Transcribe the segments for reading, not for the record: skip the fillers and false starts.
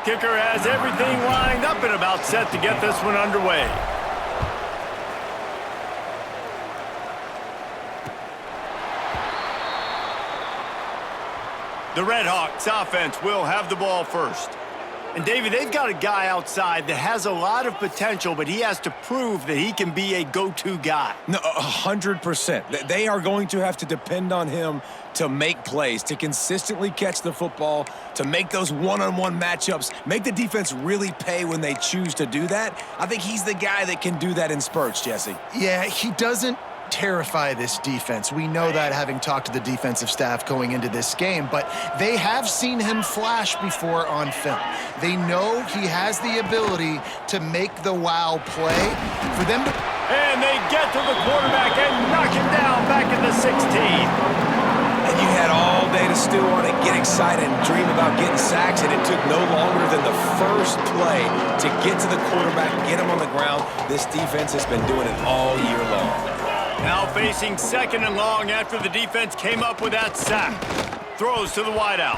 Kicker has everything lined up and about set to get this one underway. The Red Hawks offense will have the ball first. And, David, they've got a guy outside that has a lot of potential, but he has to prove that he can be a go-to guy. No, 100%. They are going to have to depend on him to make plays, to consistently catch the football, to make those one-on-one matchups, make the defense really pay when they choose to do that. I think he's the guy that can do that in spurts, Jesse. Yeah, he doesn't terrify this defense. We know that, having talked to the defensive staff going into this game, but they have seen him flash before on film. They know he has the ability to make the wow play. For them to... And they get to the quarterback and knock him down back at the 16. And you had all day to stew on it, get excited, and dream about getting sacks, and it took no longer than the first play to get to the quarterback, get him on the ground. This defense has been doing it all year long. Now facing second and long after the defense came up with that sack. Throws to the wideout.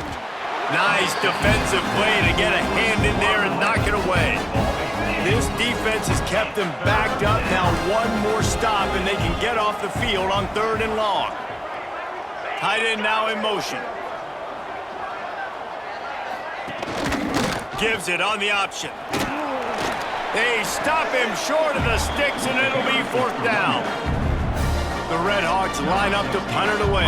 Nice defensive play to get a hand in there and knock it away. This defense has kept them backed up. Now one more stop and they can get off the field on third and long. Tight end now in motion. Gives it on the option. They stop him short of the sticks and it'll be fourth down. The Red Hawks line up to punt it away.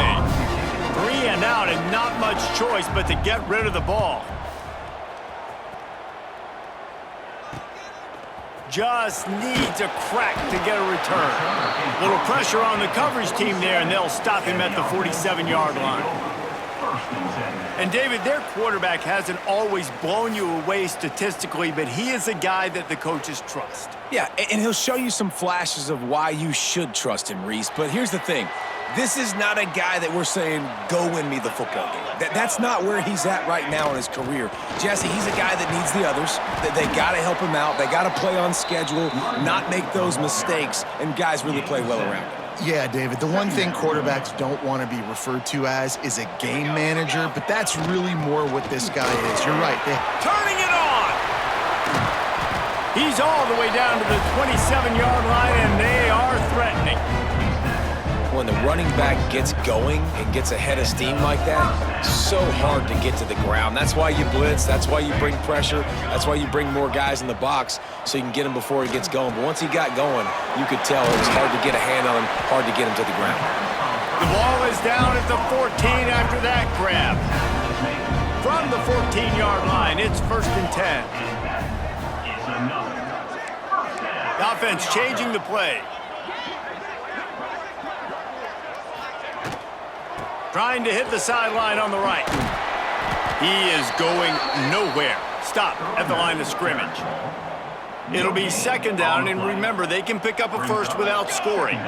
3 and out and not much choice but to get rid of the ball. Just needs a crack to get a return. Little pressure on the coverage team there, and they'll stop him at the 47-yard line. And, David, their quarterback hasn't always blown you away statistically, but he is a guy that the coaches trust. Yeah, and he'll show you some flashes of why you should trust him, Reese. But here's the thing. This is not a guy that we're saying, go win me the football game. That's not where he's at right now in his career. Jesse, he's a guy that needs the others. They got to help him out. They got to play on schedule, not make those mistakes, and guys really play well around him. Yeah, David, the one thing quarterbacks don't want to be referred to as is a game manager, but that's really more what this guy is. You're right. Turning it on! He's all the way down to the 27-yard line, and they are threatening. When the running back gets going and gets ahead of steam like that, so hard to get to the ground. That's why you blitz. That's why you bring pressure. That's why you bring more guys in the box so you can get him before he gets going. But once he got going, you could tell it was hard to get a hand on him, hard to get him to the ground. The ball is down at the 14 after that grab. From the 14-yard line, it's 1st and 10. The offense changing the play. Trying to hit the sideline on the right. He is going nowhere. Stop at the line of scrimmage. It'll be second down, and remember, they can pick up a first without scoring.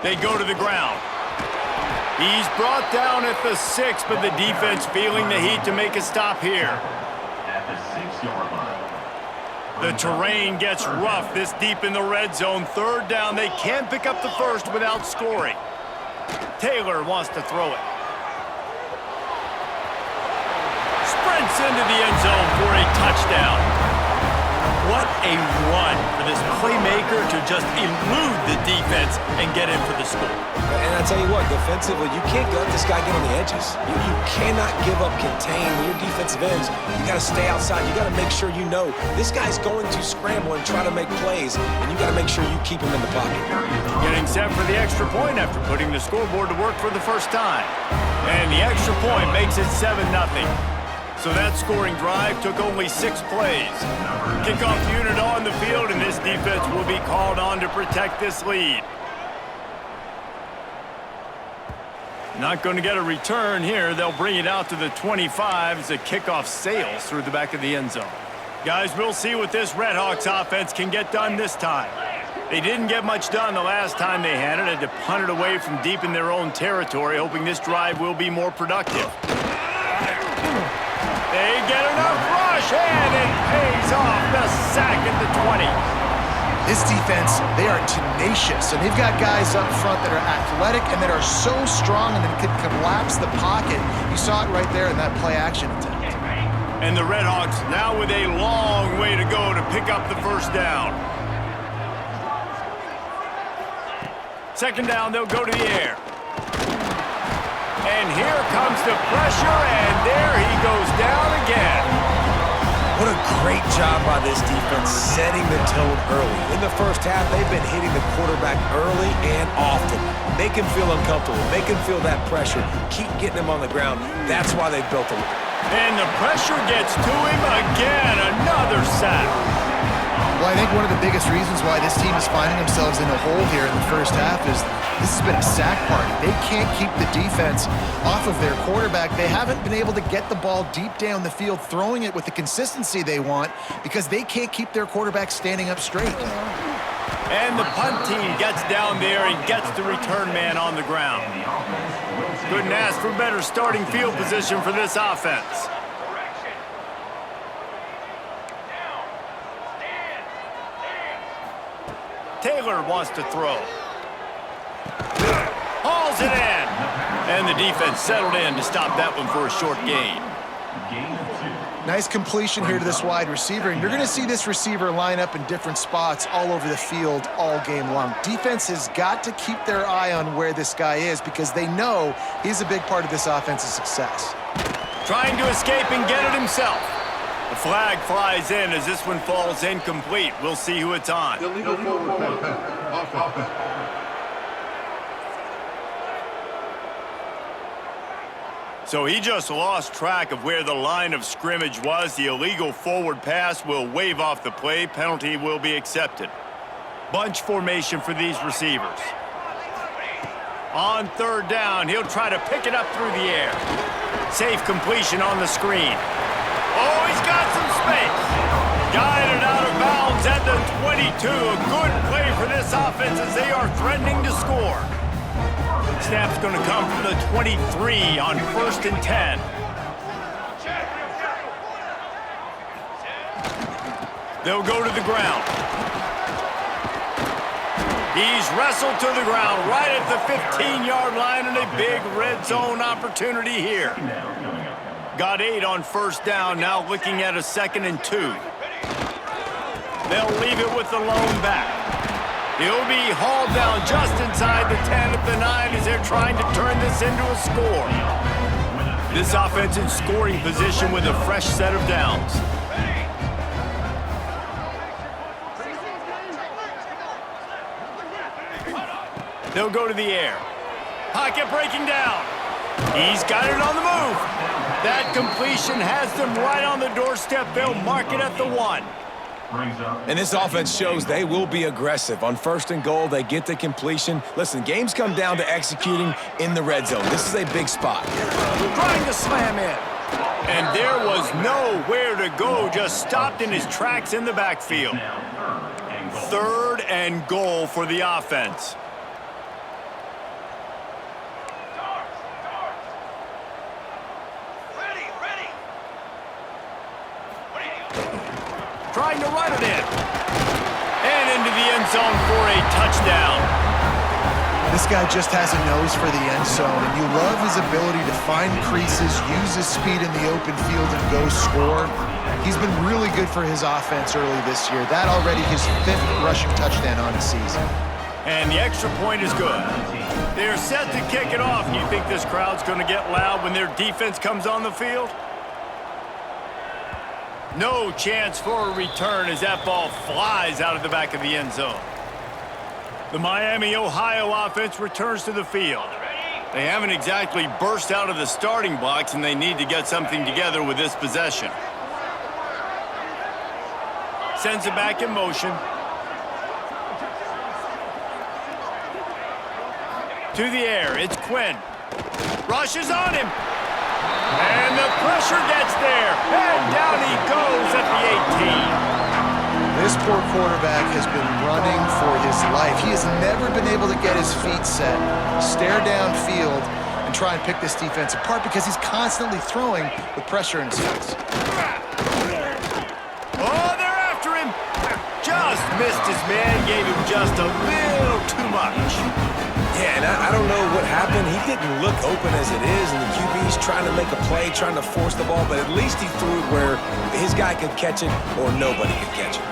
They go to the ground. He's brought down at the 6, but the defense feeling the heat to make a stop here. The terrain gets rough this deep in the red zone. Third down, they can't pick up the first without scoring. Taylor wants to throw it. Sprints into the end zone for a touchdown. What a run for this playmaker to just elude the defense and get in for the score. And I tell you what, defensively, you can't let this guy get on the edges. You cannot give up contain your defensive ends. You got to stay outside. You got to make sure you know this guy's going to scramble and try to make plays, and you got to make sure you keep him in the pocket. Getting set for the extra point after putting the scoreboard to work for the first time. And the extra point makes it 7-0. So that scoring drive took only 6 plays. Kickoff unit on the field, and this defense will be called on to protect this lead. Not going to get a return here. They'll bring it out to the 25 as the kickoff sails through the back of the end zone. Guys, we'll see what this Red Hawks offense can get done this time. They didn't get much done the last time they had it. Had to punt it away from deep in their own territory, hoping this drive will be more productive. They get enough rush, and it pays off. The sack at the 20. This defense, they are tenacious, and they've got guys up front that are athletic and that are so strong and that can collapse the pocket. You saw it right there in that play-action attempt. And the Redhawks now with a long way to go to pick up the first down. Second down, they'll go to the air. And here comes the pressure, and there he goes down again. What a great job by this defense setting the tone early. In the first half, they've been hitting the quarterback early and often. Make him feel uncomfortable. Make him feel that pressure. Keep getting him on the ground. That's why they built a... And the pressure gets to him again. Another sack. Well, I think one of the biggest reasons why this team is finding themselves in a hole here in the first half is this has been a sack party. They can't keep the defense off of their quarterback. They haven't been able to get the ball deep down the field, throwing it with the consistency they want because they can't keep their quarterback standing up straight. And the punt team gets down there and gets the return man on the ground. Couldn't ask for better starting field position for this offense. Taylor wants to throw. Hauls it in. And the defense settled in to stop that one for a short gain. Nice completion here to this wide receiver, and you're going to see this receiver line up in different spots all over the field all game long. Defense has got to keep their eye on where this guy is because they know he's a big part of this offense's success. Trying to escape and get it himself. The flag flies in as this one falls incomplete. We'll see who it's on. Illegal forward pass. Offense. So he just lost track of where the line of scrimmage was. The illegal forward pass will wave off the play. Penalty will be accepted. Bunch formation for these receivers. On third down, he'll try to pick it up through the air. Safe completion on the screen. Oh, he's got some space. Guided out of bounds at the 22. A good play for this offense as they are threatening to score. Snap's going to come from the 23 on 1st and 10. They'll go to the ground. He's wrestled to the ground right at the 15-yard line and a big red zone opportunity here. Got 8 on 1st down, now looking at a 2nd and 2. They'll leave it with the lone back. He'll be hauled down just inside the 10 at the 9 as they're trying to turn this into a score. This offense in scoring position with a fresh set of downs. They'll go to the air. Pocket breaking down. He's got it on the move. That completion has them right on the doorstep. They'll mark it at the 1. And this offense shows they will be aggressive. On 1st and goal, they get the completion. Listen, games come down to executing in the red zone. This is a big spot. Trying to slam in. And there was nowhere to go, just stopped in his tracks in the backfield. 3rd and goal for the offense. Trying to run it in. And into the end zone for a touchdown. This guy just has a nose for the end zone, and you love his ability to find creases, use his speed in the open field, and go score. He's been really good for his offense early this year. That already his 5th rushing touchdown on the season. And the extra point is good. They're set to kick it off. You think this crowd's going to get loud when their defense comes on the field? No chance for a return as that ball flies out of the back of the end zone. The Miami, Ohio offense returns to the field. They haven't exactly burst out of the starting blocks, and they need to get something together with this possession. Sends it back in motion. To the air, it's Quinn. Rushes on him. And the pressure gets there. And down he goes at the 18. This poor quarterback has been running for his life. He has never been able to get his feet set, stare downfield, and try and pick this defense apart because he's constantly throwing with pressure in his face. Oh, they're after him. Just missed his man, gave him just a little too much. Yeah, and I don't know what happened. He didn't look open as it is, and the QB's trying to make a play, trying to force the ball, but at least he threw it where his guy could catch it or nobody could catch it.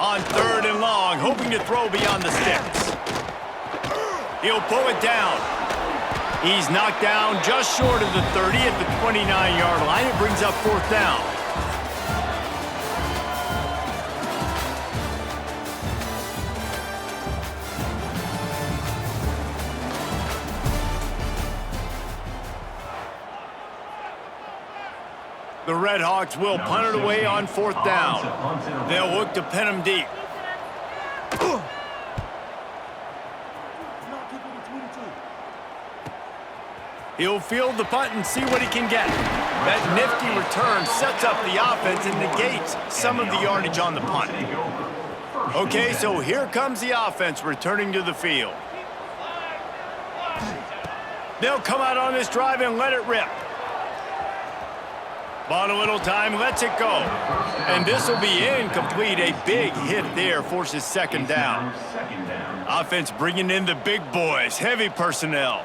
On 3rd and long, hoping to throw beyond the sticks. He'll pull it down. He's knocked down just short of the 30 at the 29-yard line. It brings up 4th down. The Red Hawks will punt it away on 4th down. They'll look to pin him deep. He'll field the punt and see what he can get. That nifty return sets up the offense and negates some of the yardage on the punt. Okay, so here comes the offense returning to the field. They'll come out on this drive and let it rip. Bought a little time, lets it go. And this will be incomplete. A big hit there forces 2nd down. Offense bringing in the big boys, heavy personnel.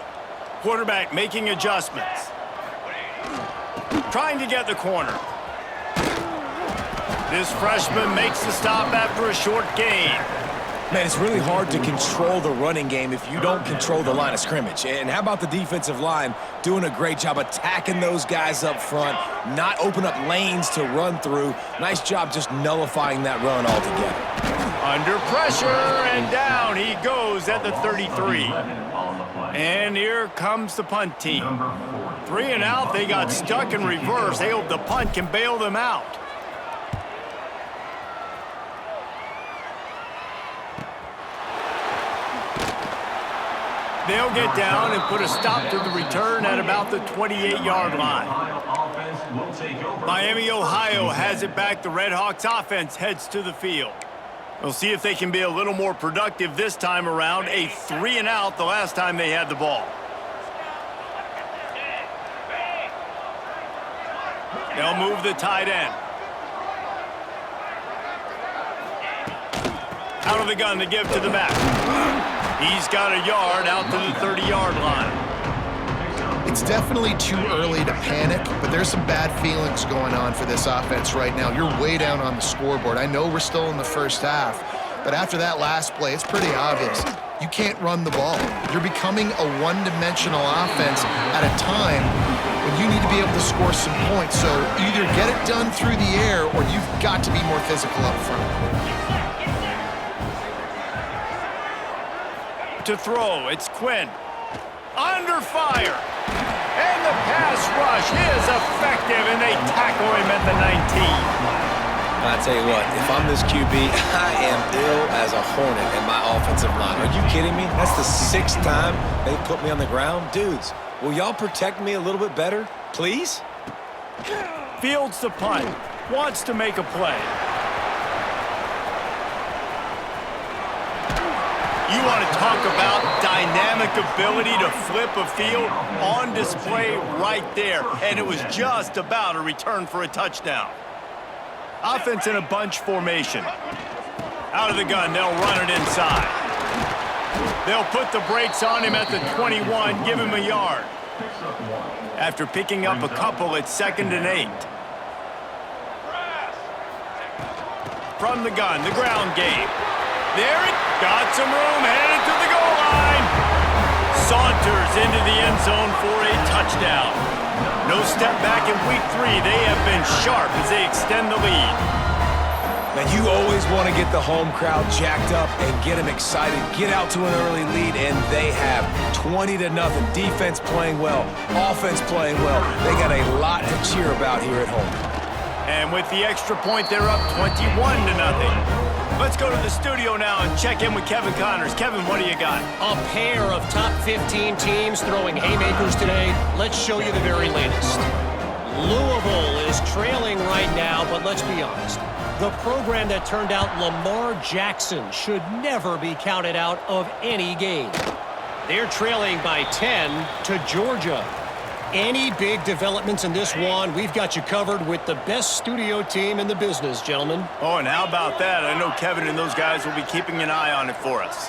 Quarterback making adjustments. Trying to get the corner. This freshman makes the stop after a short gain. Man, it's really hard to control the running game if you don't control the line of scrimmage. And how about the defensive line doing a great job attacking those guys up front, not open up lanes to run through. Nice job just nullifying that run altogether. Under pressure, and down he goes at the 33. And here comes the punt team. 3 and out, they got stuck in reverse. They hope the punt can bail them out. They'll get down and put a stop to the return at about the 28-yard line. Miami, Ohio has it back. The Red Hawks offense heads to the field. We'll see if they can be a little more productive this time around. A 3 and out the last time they had the ball. They'll move the tight end. Out of the gun to give to the back. He's got a yard out to the 30-yard line. It's definitely too early to panic, but there's some bad feelings going on for this offense right now. You're way down on the scoreboard. I know we're still in the first half, but after that last play, it's pretty obvious. You can't run the ball. You're becoming a one-dimensional offense at a time when you need to be able to score some points. So either get it done through the air or you've got to be more physical up front. To throw, it's Quinn. Under fire. And the pass rush is effective, and they tackle him at the 19. I tell you what, if I'm this QB, I am ill as a hornet in my offensive line. Are you kidding me? That's the 6th time they put me on the ground. Dudes, will y'all protect me a little bit better, please? Fields the punt. Wants to make a play. You want to talk about dynamic ability to flip a field on display right there. And it was just about a return for a touchdown. Offense in a bunch formation. Out of the gun, they'll run it inside. They'll put the brakes on him at the 21, give him a yard. After picking up a couple, it's 2nd and 8. From the gun, the ground game. There it got some room, headed to the goal line. Saunters into the end zone for a touchdown. No step back in week 3. They have been sharp as they extend the lead. Now, you always want to get the home crowd jacked up and get them excited, get out to an early lead, and they have 20-0. Defense playing well, offense playing well. They got a lot to cheer about here at home. And with the extra point, they're up 21-0. Let's go to the studio now and check in with Kevin Connors. Kevin, what do you got? A pair of top 15 teams throwing haymakers today. Let's show you the very latest. Louisville is trailing right now, but let's be honest. The program that turned out Lamar Jackson should never be counted out of any game. They're trailing by 10 to Georgia. Any big developments in this one, we've got you covered with the best studio team in the business, gentlemen. Oh, and how about that? I know Kevin and those guys will be keeping an eye on it for us.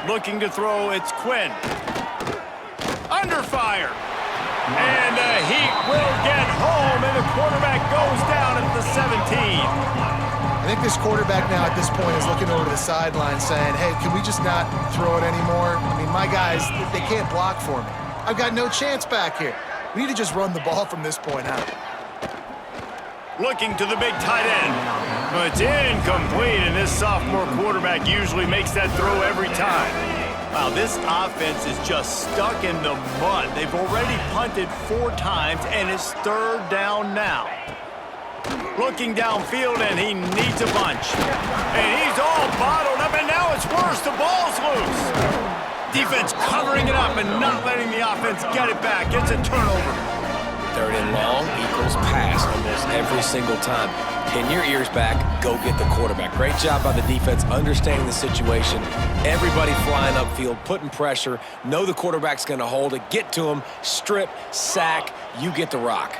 Looking to throw, it's Quinn. Under fire. And the Heat will get home, and the quarterback goes down at the 17. I think this quarterback now at this point is looking over to the sideline saying, hey, can we just not throw it anymore? I mean, my guys, they can't block for me. I've got no chance back here. We need to just run the ball from this point out. Looking to the big tight end. But it's incomplete, and this sophomore quarterback usually makes that throw every time. Wow, this offense is just stuck in the mud. They've already punted 4 times, and it's 3rd down now. Looking downfield, and he needs a bunch. And he's all bottled up, and now it's worse. The ball's loose. Defense covering it up and not letting the offense get it back. It's a turnover. 3rd and long equals pass almost every single time. Pin your ears back, go get the quarterback. Great job by the defense, understanding the situation. Everybody flying upfield, putting pressure. Know the quarterback's going to hold it. Get to him, strip, sack. You get the rock.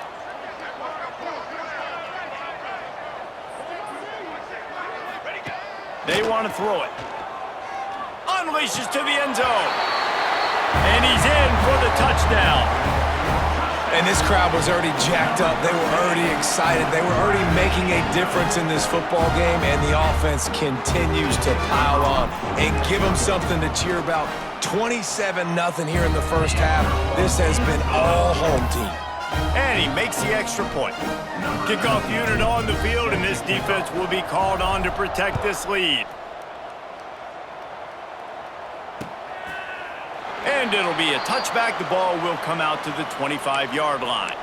They want to throw it. Unleashes to the end zone. And he's in for the touchdown. And this crowd was already jacked up. They were already excited. They were already making a difference in this football game, and the offense continues to pile on and give them something to cheer about. 27-0 here in the first half. This has been all home team. And he makes the extra point. Kickoff unit on the field, and this defense will be called on to protect this lead. And it'll be a touchback. The ball will come out to the 25-yard line.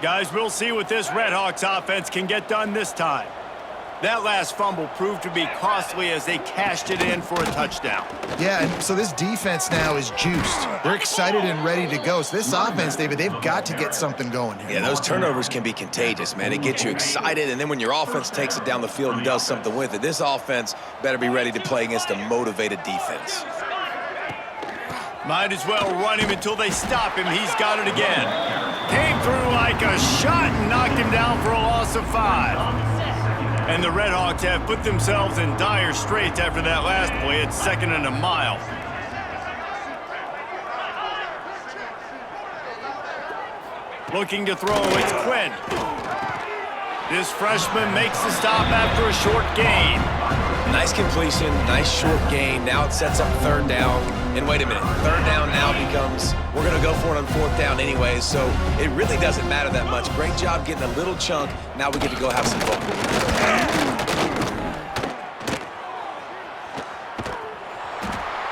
Guys, we'll see what this Redhawks offense can get done this time. That last fumble proved to be costly as they cashed it in for a touchdown. Yeah, and so this defense now is juiced. They're excited and ready to go. So this offense, David, they've got to get something going here. Yeah, those turnovers can be contagious, man. It gets you excited, and then when your offense takes it down the field and does something with it, this offense better be ready to play against a motivated defense. Might as well run him until they stop him. He's got it again. Came through like a shot and knocked him down for a loss of 5. And the Redhawks have put themselves in dire straits after that last play. It's 2nd and a mile. Looking to throw, it's Quinn. This freshman makes the stop after a short gain. Nice completion, nice short gain. Now it sets up 3rd down. And wait a minute, 3rd down now becomes, we're going to go for it on 4th down anyway, so it really doesn't matter that much. Great job getting a little chunk. Now we get to go have some fun.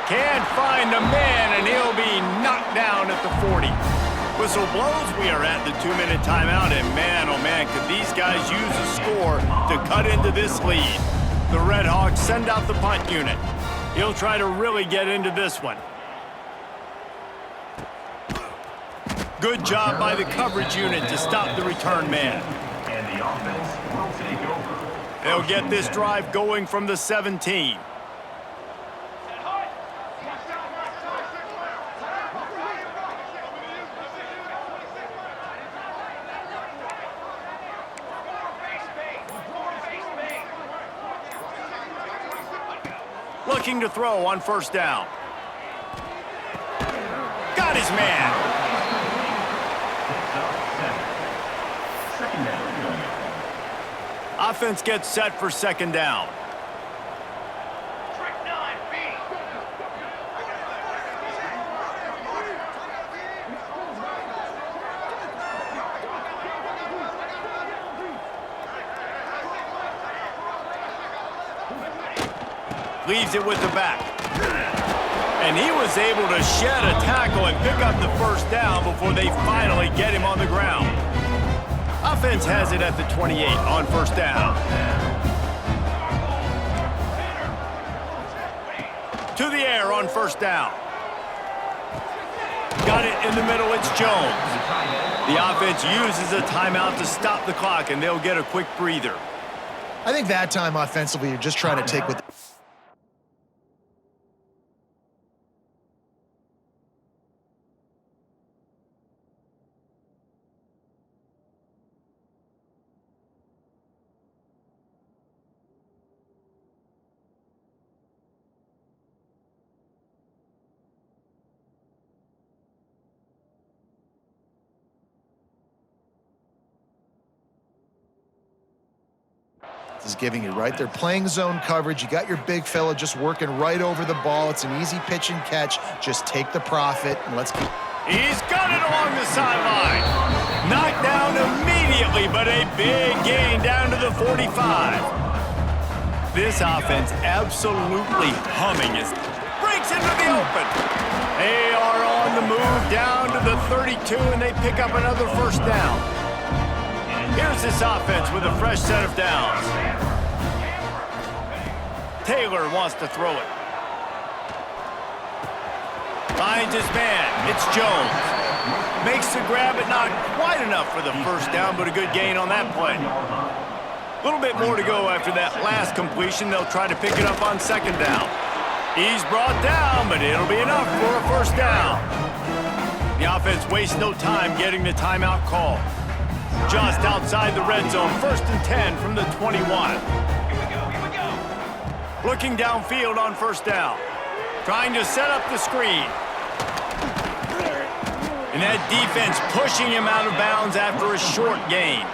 Can't find the man, and he'll be knocked down at the 40. Whistle blows, we are at the 2-minute timeout, and man, oh man, could these guys use a score to cut into this lead. The Redhawks send out the punt unit. He'll try to really get into this one. Good job by the coverage unit to stop the return man. And the offense will take over. They'll get this drive going from the 17. Looking to throw on 1st down. Got his man. Offense gets set for 2nd down. Leaves it with the back. And he was able to shed a tackle and pick up the 1st down before they finally get him on the ground. Offense has it at the 28 on 1st down. To the air on 1st down. Got it in the middle, it's Jones. The offense uses a timeout to stop the clock, and they'll get a quick breather. I think that time offensively, you're just trying to take what is giving you, right? They're playing zone coverage. You got your big fella just working right over the ball. It's an easy pitch and catch. Just take the profit and let's keep. He's got it along the sideline. Knocked down immediately, but a big gain down to the 45. This offense absolutely humming as breaks into the open. They are on the move down to the 32, and they pick up another first down. Here's this offense with a fresh set of downs. Taylor wants to throw it. Finds his man. It's Jones. Makes the grab, but not quite enough for the first down, but a good gain on that play. A little bit more to go after that last completion. They'll try to pick it up on second down. He's brought down, but it'll be enough for a first down. The offense wastes no time getting the timeout call. Just outside the red zone, 1st and 10 from the 21. Looking downfield on first down. Trying to set up the screen. And that defense pushing him out of bounds after a short gain.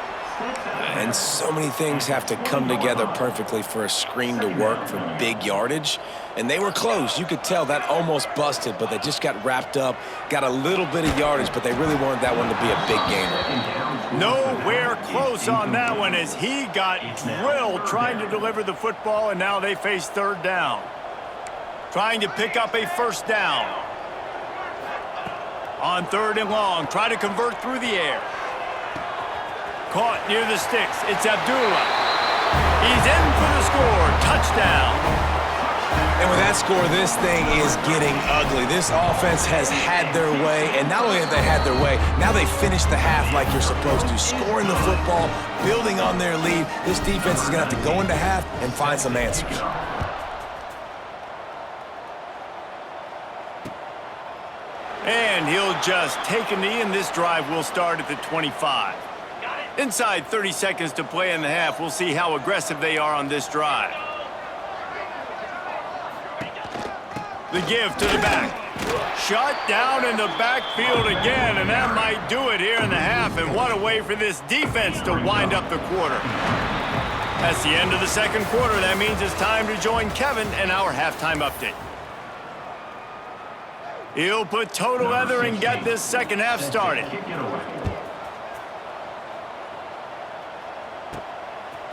And so many things have to come together perfectly for a screen to work for big yardage. And they were close. You could tell that almost busted, but they just got wrapped up, got a little bit of yardage, but they really wanted that one to be a big gainer. Nowhere close on that one as he got drilled trying to deliver the football, and now they face third down. Trying to pick up a first down. On 3rd and long, try to convert through the air. Caught near the sticks. It's Abdullah. He's in for the score. Touchdown. And with that score, this thing is getting ugly. This offense has had their way, and not only have they had their way, now they finished the half like you're supposed to, scoring the football, building on their lead. This defense is going to have to go into half and find some answers. And he'll just take a knee, and this drive will start at the 25. Inside 30 seconds to play in the half. We'll see how aggressive they are on this drive. The give to the back. Shut down in the backfield again, and that might do it here in the half. And what a way for this defense to wind up the quarter. That's the end of the second quarter. That means it's time to join Kevin in our halftime update. He'll put toe to leather and get this second half started.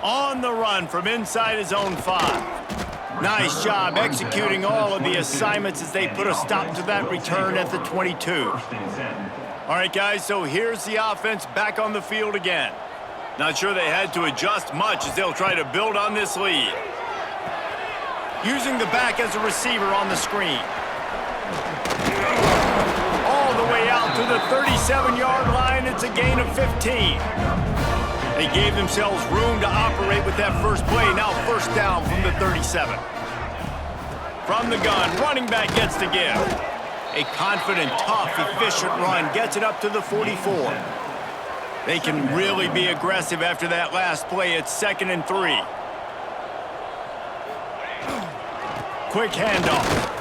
On the run from inside his own 5. Nice job executing all of the assignments as they put a stop to that return at the 22. All right, guys, so here's the offense back on the field again. Not sure they had to adjust much as they'll try to build on this lead. Using the back as a receiver on the screen. All the way out to the 37-yard line. It's a gain of 15. They gave themselves room to operate with that first play. Now first down from the 37. From the gun, running back gets the give. A confident, tough, efficient run gets it up to the 44. They can really be aggressive after that last play. It's 2nd and 3. Quick handoff.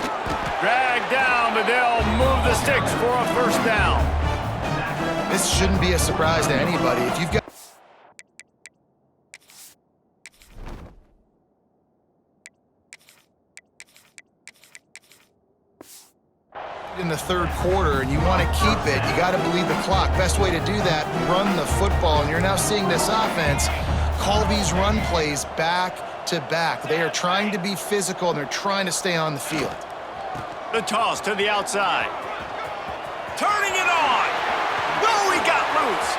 Dragged down, but they'll move the sticks for a first down. This shouldn't be a surprise to anybody. If you've got in the third quarter and you want to keep it, you got to believe the clock. Best way to do that, run the football. And you're now seeing this offense call these run plays back to back. They are trying to be physical and they're trying to stay on the field. The toss to the outside. Turning it on. Oh, he got loose.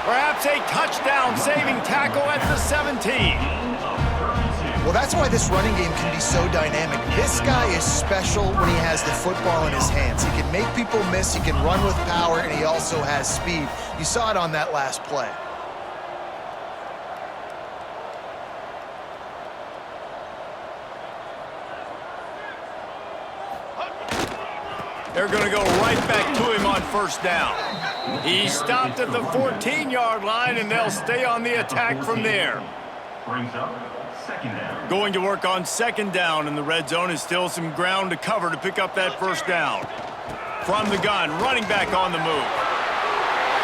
Perhaps a touchdown-saving tackle at the 17. Well, that's why this running game can be so dynamic. This guy is special when he has the football in his hands. He can make people miss, he can run with power, and he also has speed. You saw it on that last play. They're going to go right back to him on first down. He stopped at the 14-yard line, and they'll stay on the attack from there. Brings up second down. Going to work on second down, and the red zone is still some ground to cover to pick up that first down. From the gun, running back on the move.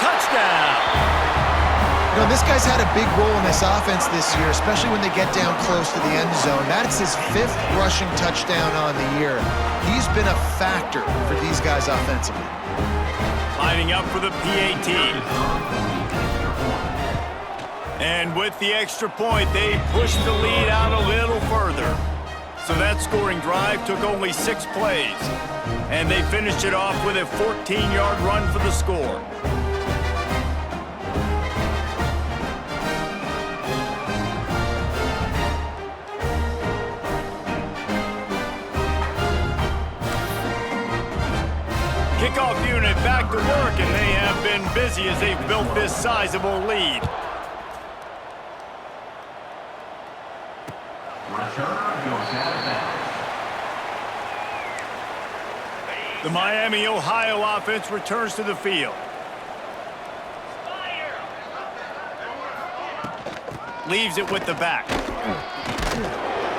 Touchdown! You know, this guy's had a big role in this offense this year, especially when they get down close to the end zone. That's his 5th rushing touchdown on the year. He's been a factor for these guys offensively. Lining up for the PAT. And with the extra point, they pushed the lead out a little further. So that scoring drive took only 6 plays. And they finished it off with a 14-yard run for the score. Kickoff unit back to work, and they have been busy as they've built this sizable lead. The Miami, Ohio offense returns to the field. Leaves it with the back.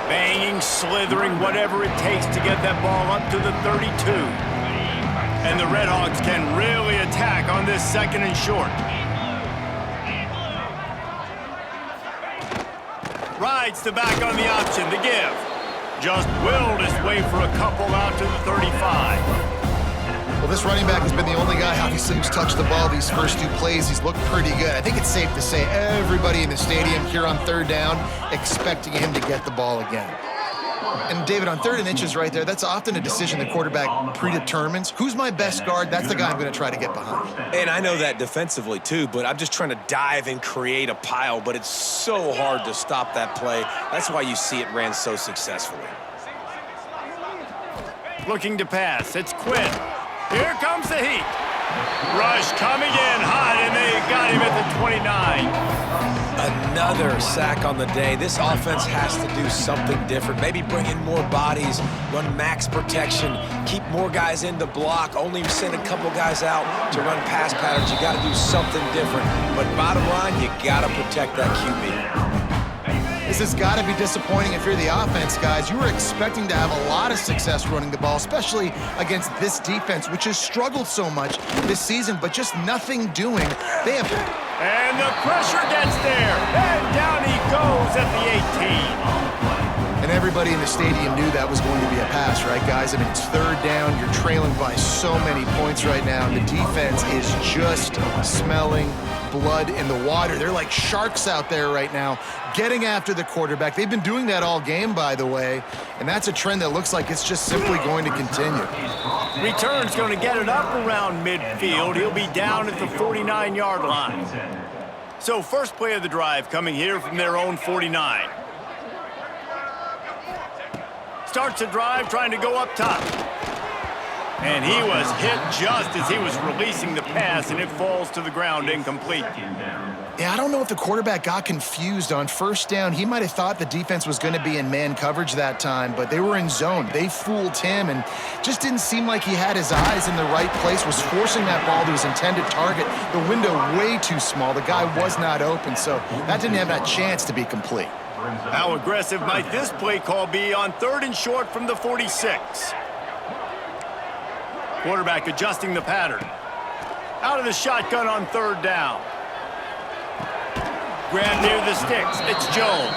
Banging, slithering, whatever it takes to get that ball up to the 32. And the Redhawks can really attack on this 2nd and short. Rides the back on the option, the give. Just willed his way for a couple out to the 35. Well, this running back has been the only guy, obviously, who's touched the ball these first 2 plays. He's looked pretty good. I think it's safe to say everybody in the stadium here on 3rd down expecting him to get the ball again. And, David, on 3rd and inches right there, that's often a decision the quarterback predetermines. Who's my best guard? That's the guy I'm going to try to get behind. And I know that defensively, too, but I'm just trying to dive and create a pile, but it's so hard to stop that play. That's why you see it ran so successfully. Looking to pass. It's Quinn. Here comes the heat. Rush coming in hot, and they got him at the 29. Another sack on the day. This offense has to do something different. Maybe bring in more bodies, run max protection, keep more guys in the block, only send a couple guys out to run pass patterns. You got to do something different. But bottom line, you got to protect that QB. This has got to be disappointing if you're the offense, guys. You were expecting to have a lot of success running the ball, especially against this defense, which has struggled so much this season, but just nothing doing. They have... And the pressure gets there, and down he goes at the 18. And everybody in the stadium knew that was going to be a pass, right, guys? I mean, it's 3rd down. You're trailing by so many points right now. The defense is just smelling blood in the water. They're like sharks out there right now, getting after the quarterback. They've been doing that all game, by the way, and that's a trend that looks like it's just simply going to continue. Return's going to get it up around midfield. He'll be down at the 49-yard line. So first play of the drive coming here from their own 49. Starts the drive trying to go up top. And he was hit just as he was releasing the pass, and it falls to the ground incomplete. Yeah, I don't know if the quarterback got confused on 1st down. He might have thought the defense was going to be in man coverage that time, but they were in zone. They fooled him and just didn't seem like he had his eyes in the right place, was forcing that ball to his intended target. The window way too small. The guy was not open, so that didn't have that chance to be complete. How aggressive might this play call be on 3rd and short from the 46? Quarterback adjusting the pattern. Out of the shotgun on 3rd down. Grab near the sticks. It's Jones.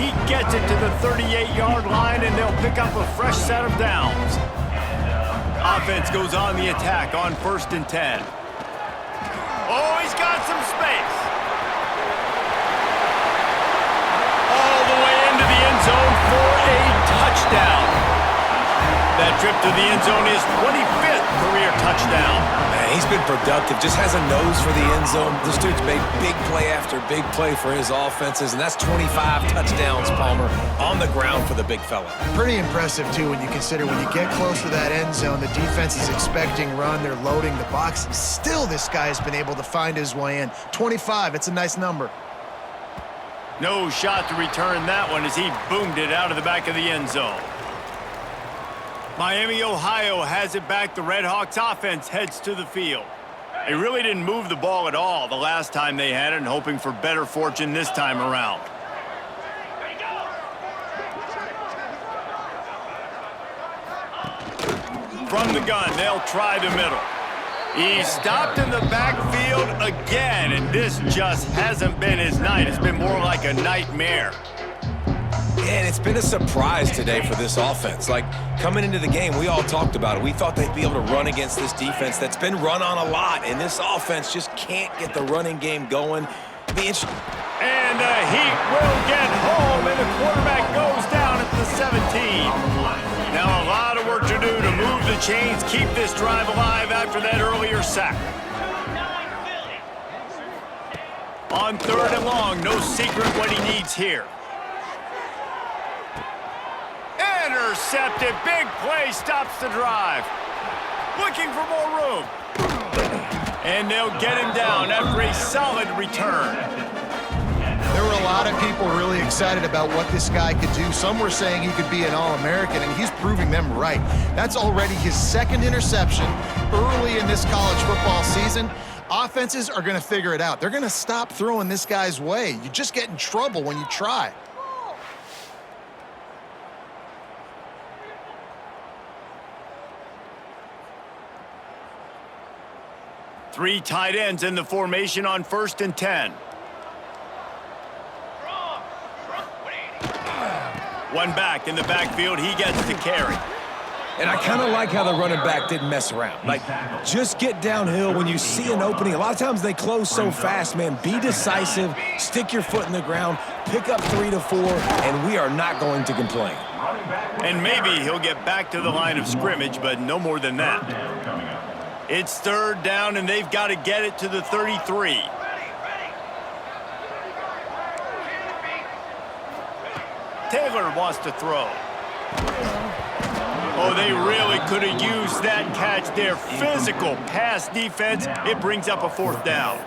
He gets it to the 38-yard line, and they'll pick up a fresh set of downs. Offense goes on the attack on 1st and 10. Oh, he's got some space. All the way into the end zone for a touchdown. That trip to the end zone is 25th career touchdown. Man, he's been productive, just has a nose for the end zone. This dude's made big play after big play for his offenses, and that's 25 touchdowns, Palmer, on the ground for the big fella. Pretty impressive, too, when you consider when you get close to that end zone, the defense is expecting run, they're loading the box. Still, this guy has been able to find his way in. 25, it's a nice number. No shot to return that one as he boomed it out of the back of the end zone. Miami, Ohio has it back. The Redhawks offense heads to the field. They really didn't move the ball at all the last time they had it, and hoping for better fortune this time around. From the gun, they'll try the middle. He's stopped in the backfield again, and this just hasn't been his night. It's been more like a nightmare. And it's been a surprise today for this offense. Like, coming into the game, we all talked about it. We thought they'd be able to run against this defense that's been run on a lot, and this offense just can't get the running game going. And the Heat will get home, and the quarterback goes down at the 17. Now a lot of work to do to move the chains, keep this drive alive after that earlier sack. On 3rd and long, no secret what he needs here. Intercepted, big play, stops the drive. Looking for more room. And they'll get him down after a solid return. There were a lot of people really excited about what this guy could do. Some were saying he could be an All-American, and he's proving them right. That's already his 2nd interception early in this college football season. Offenses are going to figure it out. They're going to stop throwing this guy's way. You just get in trouble when you try. Three tight ends in the formation on 1st and 10. One back in the backfield, he gets to carry. And I kind of like how the running back didn't mess around. Like, just get downhill when you see an opening. A lot of times they close so fast, man. Be decisive, stick your foot in the ground, pick up 3 to 4, and we are not going to complain. And maybe he'll get back to the line of scrimmage, but no more than that. It's 3rd down, and they've got to get it to the 33. Taylor wants to throw. Oh, they really could have used that catch there. Physical pass defense. It brings up a 4th down.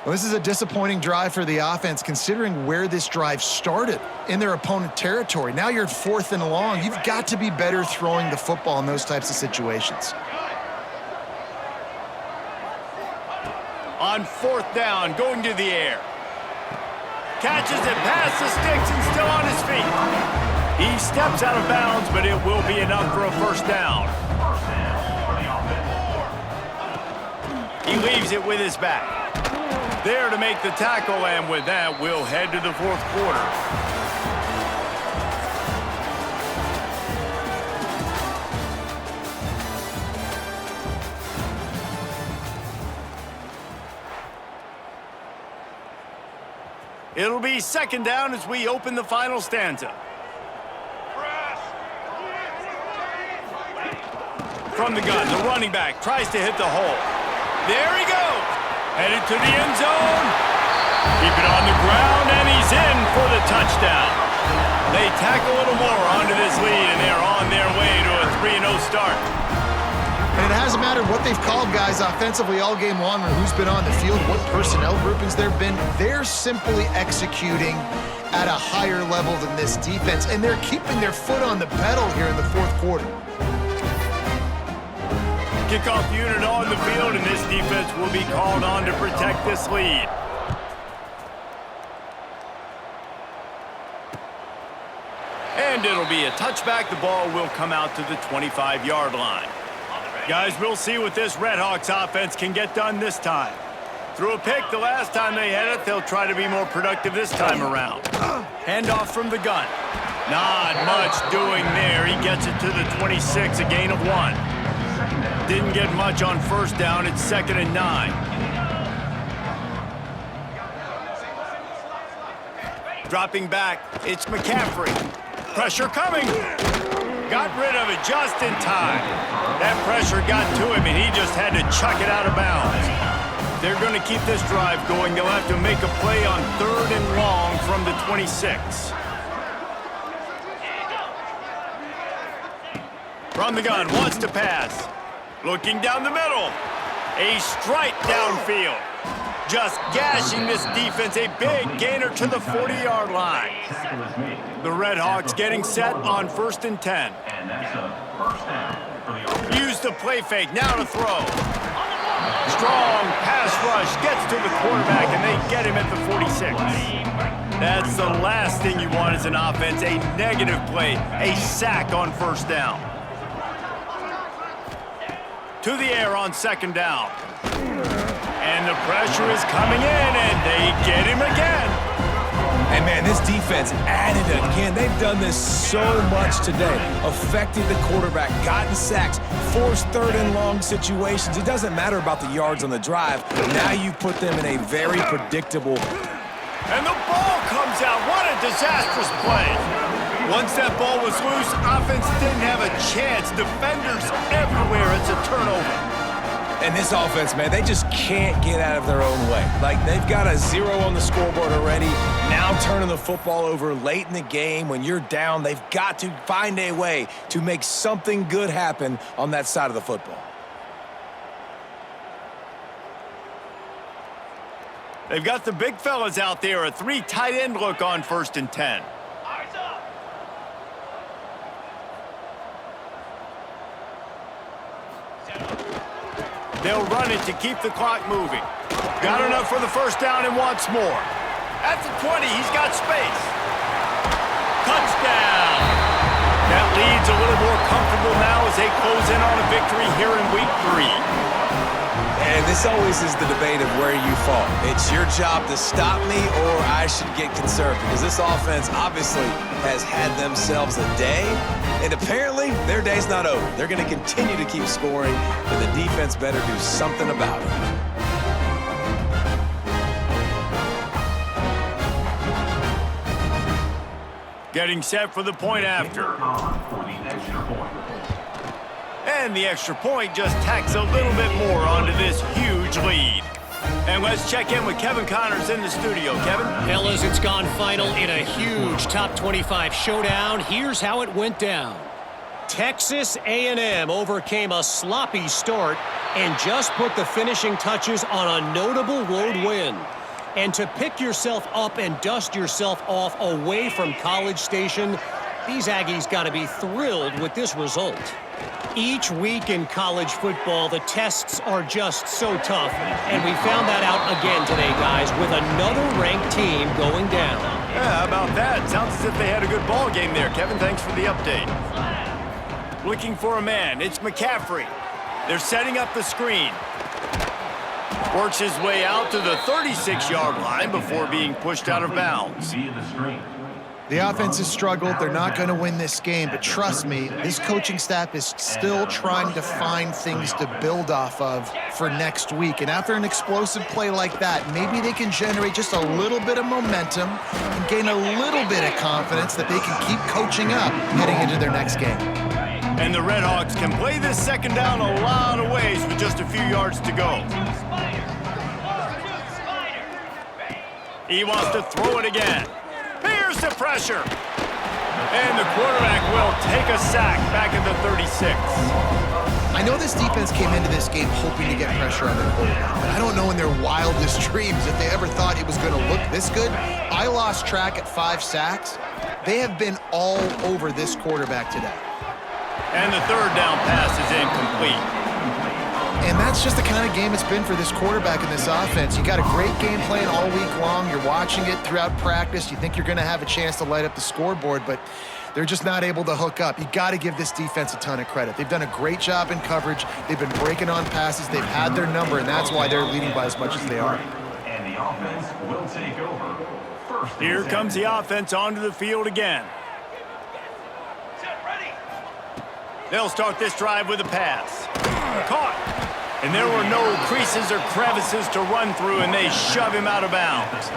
Well, this is a disappointing drive for the offense, considering where this drive started in their opponent territory. Now you're at 4th and long. You've got to be better throwing the football in those types of situations. On 4th down, going to the air. Catches it past the sticks and still on his feet. He steps out of bounds, but it will be enough for a 1st down. He leaves it with his back. There to make the tackle, and with that, we'll head to the 4th quarter. It'll be 2nd down as we open the final stanza. From the gun, the running back tries to hit the hole. There he goes. Headed to the end zone. Keep it on the ground, and he's in for the touchdown. They tack a little more onto this lead, and they're on their way to a 3-0 start. And it hasn't mattered what they've called guys offensively all game long or who's been on the field, what personnel groupings there have been. They're simply executing at a higher level than this defense, and they're keeping their foot on the pedal here in the 4th quarter. Kickoff unit on the field, and this defense will be called on to protect this lead. And it'll be a touchback. The ball will come out to the 25-yard line. Guys, we'll see what this Redhawks offense can get done this time. Threw a pick the last time they had it. They'll try to be more productive this time around. Handoff from the gun. Not much doing there. He gets it to the 26, a gain of 1. Didn't get much on 1st down. It's 2nd and 9. Dropping back, it's McCaffrey. Pressure coming. Got rid of it just in time. That pressure got to him, and he just had to chuck it out of bounds. They're going to keep this drive going. They'll have to make a play on 3rd and long from the 26. From the gun, wants to pass. Looking down the middle. A strike downfield. Just gashing this defense. A big gainer to the 40-yard line. The Redhawks getting set on 1st and 10. And that's a 1st down for the offense. Use the play fake. Now to throw. Strong pass rush. Gets to the quarterback, and they get him at the 46. That's the last thing you want as an offense. A negative play. A sack on 1st down. to the air on second down. And the pressure is coming in, and they get him again. And, man, this defense added again. They've done this so much today. Affected the quarterback, gotten sacks, forced third and long situations. It doesn't matter about the yards on the drive. Now you put them in a very predictable. And the ball comes out. What a disastrous play. Once that ball was loose, offense didn't have a chance. Defenders everywhere. It's a turnover. And this offense, man, they just can't get out of their own way. Like, they've got a 0 on the scoreboard already. Now turning the football over late in the game when you're down, they've got to find a way to make something good happen on that side of the football. They've got the big fellas out there. A 3 tight end look on 1st and 10. They'll run it to keep the clock moving. Got enough for the first down and wants more. At the 20, he's got space. Touchdown. That lead's a little more comfortable now as they close in on a victory here in week 3. And this always is the debate of where you fall. It's your job to stop me or I should get conserved, because this offense obviously has had themselves a day, and apparently their day's not over. They're going to continue to keep scoring, but the defense better do something about it. Getting set for the point after. For the extra point. And the extra point just tacks a little bit more onto this huge lead. And let's check in with Kevin Connors in the studio. Kevin? Fellas, it's gone final in a huge top 25 showdown. Here's how it went down. Texas A&M overcame a sloppy start and just put the finishing touches on a notable road win. And to pick yourself up and dust yourself off away from College Station, these Aggies got to be thrilled with this result. Each week in college football, the tests are just so tough, and we found that out again today, guys, with another ranked team going down. Yeah, how about that? Sounds as if they had a good ball game there. Kevin, thanks for the update. Looking for a man. It's McCaffrey. They're setting up the screen. Works his way out to the 36-yard line before being pushed out of bounds. The offense has struggled. They're not going to win this game, but trust me, this coaching staff is still trying to find things to build off of for next week. And after an explosive play like that, maybe they can generate just a little bit of momentum and gain a little bit of confidence that they can keep coaching up heading into their next game. And the Redhawks can play this second down a lot of ways with just a few yards to go. He wants to throw it again. Here's the pressure. And the quarterback will take a sack back at the 36. I know this defense came into this game hoping to get pressure on their quarterback, but I don't know in their wildest dreams if they ever thought it was going to look this good. I lost track at 5 sacks. They have been all over this quarterback today. And the third down pass is incomplete. And that's just the kind of game it's been for this quarterback in this offense. You got a great game plan all week long. You're watching it throughout practice. You think you're going to have a chance to light up the scoreboard, but they're just not able to hook up. You got to give this defense a ton of credit. They've done a great job in coverage. They've been breaking on passes. They've had their number, and that's why they're leading by as much as they are. And the offense will take over. Here comes the offense onto the field again. They'll start this drive with a pass. Caught. And there were no creases or crevices to run through, and they shove him out of bounds.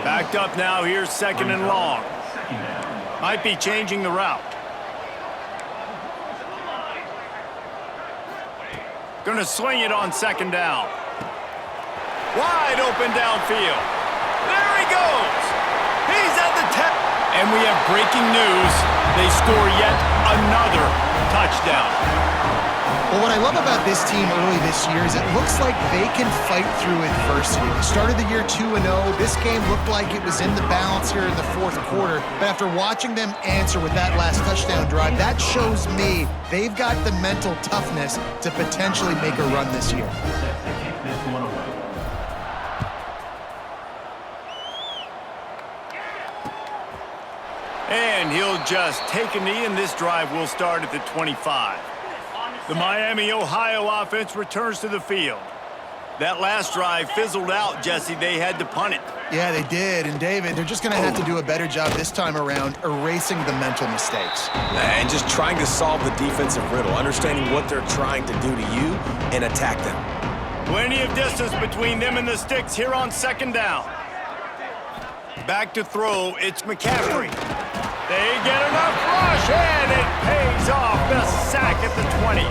Backed up now, here's 2nd and long. Might be changing the route. Gonna swing it on 2nd down. Wide open downfield. There he goes. He's at the 10. And we have breaking news. They score yet another touchdown. Well, what I love about this team early this year is it looks like they can fight through adversity. They started the year 2-0. This game looked like it was in the balance here in the 4th quarter. But after watching them answer with that last touchdown drive, that shows me they've got the mental toughness to potentially make a run this year. And he'll just take a knee, and this drive will start at the 25. The Miami, Ohio offense returns to the field. That last drive fizzled out, Jesse. They had to punt it. Yeah, they did. And, David, they're just going to have to do a better job this time around erasing the mental mistakes. And just trying to solve the defensive riddle, understanding what they're trying to do to you and attack them. Plenty of distance between them and the sticks here on second down. Back to throw, it's McCaffrey. They get enough rush, and it pays off. The sack at the 20.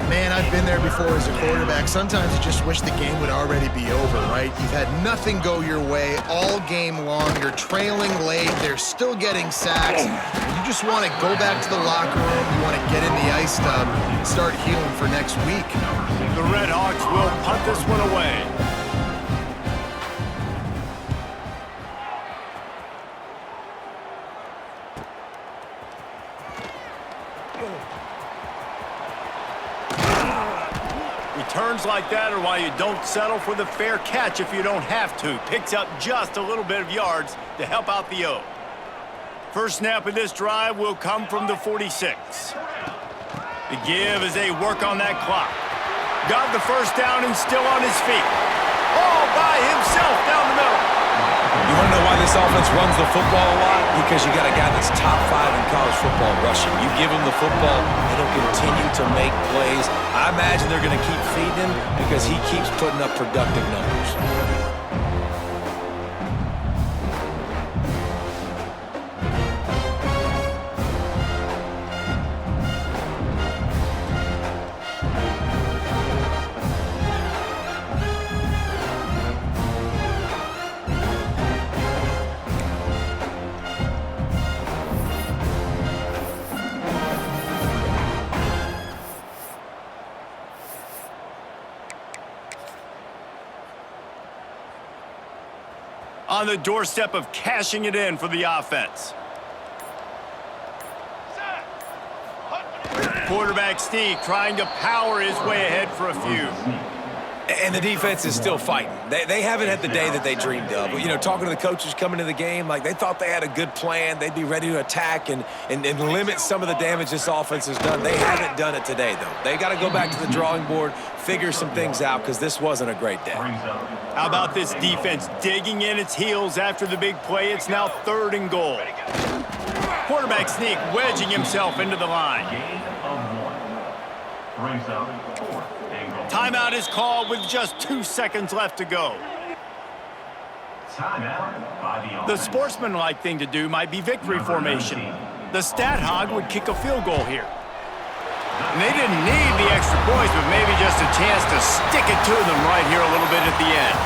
Man, I've been there before as a quarterback. Sometimes you just wish the game would already be over, right? You've had nothing go your way all game long. You're trailing late. They're still getting sacks. You just want to go back to the locker room. You want to get in the ice tub and start healing for next week. The Red Hawks will punt this one away. Returns like that are why you don't settle for the fair catch if you don't have to. Picks up just a little bit of yards to help out the O. First snap of this drive will come from the 46. The give as they work on that clock. Got the first down and still on his feet. All by himself down the middle. You want to know why this offense runs the football a lot? Because you got a guy that's top 5 in college football rushing. You give him the football, and he'll continue to make plays. I imagine they're going to keep feeding him because he keeps putting up productive numbers. On the doorstep of cashing it in for the offense. Quarterback sneak trying to power his way ahead for a few. And the defense is still fighting. They haven't had the day that they dreamed of. You know, talking to the coaches coming to the game, like they thought they had a good plan. They'd be ready to attack and limit some of the damage this offense has done. They haven't done it today, though. They got to go back to the drawing board, figure some things out, because this wasn't a great day. How about this defense digging in its heels after the big play? It's now 3rd and goal. Quarterback sneak wedging himself into the line. Gain of 1. Brings up 4th and goal. Timeout is called with just 2 seconds left to go. Timeout by the The offense. sportsmanlike thing to do might be victory formation. The stat hog would kick a field goal here. And they didn't need the extra points, but maybe just a chance to stick it to them right here a little bit at the end.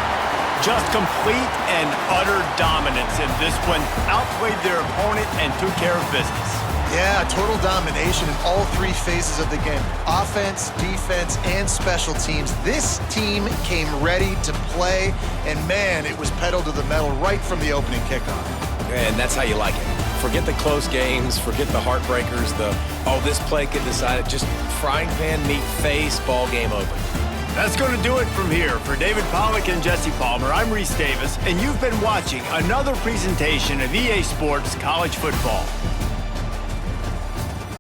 Just complete and utter dominance in this one. Outplayed their opponent and took care of business. Yeah, total domination in all 3 phases of the game. Offense, defense, and special teams. This team came ready to play, and man, it was pedal to the metal right from the opening kickoff. And that's how you like it. Forget the close games, forget the heartbreakers, this play could decide it. Just frying pan meet face, ball game over. That's going to do it from here. For David Pollack and Jesse Palmer, I'm Reese Davis, and you've been watching another presentation of EA Sports College Football.